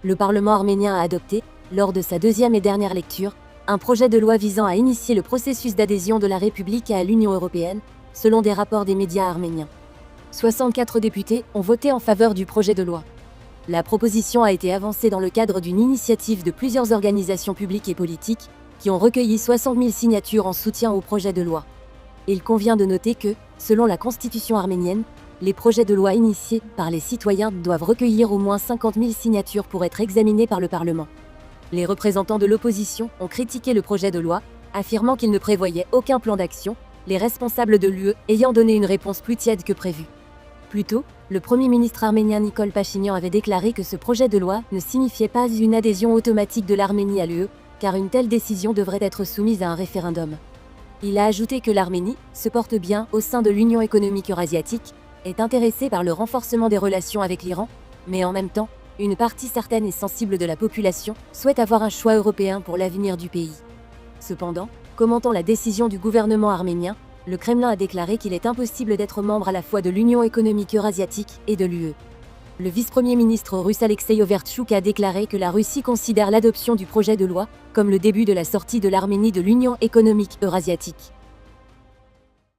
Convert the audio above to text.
Le Parlement arménien a adopté, lors de sa deuxième et dernière lecture, un projet de loi visant à initier le processus d'adhésion de la République à l'Union européenne, selon des rapports des médias arméniens. 64 députés ont voté en faveur du projet de loi. La proposition a été avancée dans le cadre d'une initiative de plusieurs organisations publiques et politiques, qui ont recueilli 60 000 signatures en soutien au projet de loi. Il convient de noter que, selon la constitution arménienne, les projets de loi initiés par les citoyens doivent recueillir au moins 50 000 signatures pour être examinés par le Parlement. Les représentants de l'opposition ont critiqué le projet de loi, affirmant qu'il ne prévoyait aucun plan d'action, les responsables de l'UE ayant donné une réponse plus tiède que prévu. Plus tôt, le Premier ministre arménien Nikol Pachinian avait déclaré que ce projet de loi ne signifiait pas une adhésion automatique de l'Arménie à l'UE, car une telle décision devrait être soumise à un référendum. Il a ajouté que l'Arménie se porte bien au sein de l'Union économique eurasiatique, est intéressée par le renforcement des relations avec l'Iran, mais en même temps, une partie certaine et sensible de la population souhaite avoir un choix européen pour l'avenir du pays. Cependant, commentant la décision du gouvernement arménien, le Kremlin a déclaré qu'il est impossible d'être membre à la fois de l'Union économique eurasiatique et de l'UE. Le vice-premier ministre russe Alexei Overtchouk a déclaré que la Russie considère l'adoption du projet de loi comme le début de la sortie de l'Arménie de l'Union économique eurasiatique.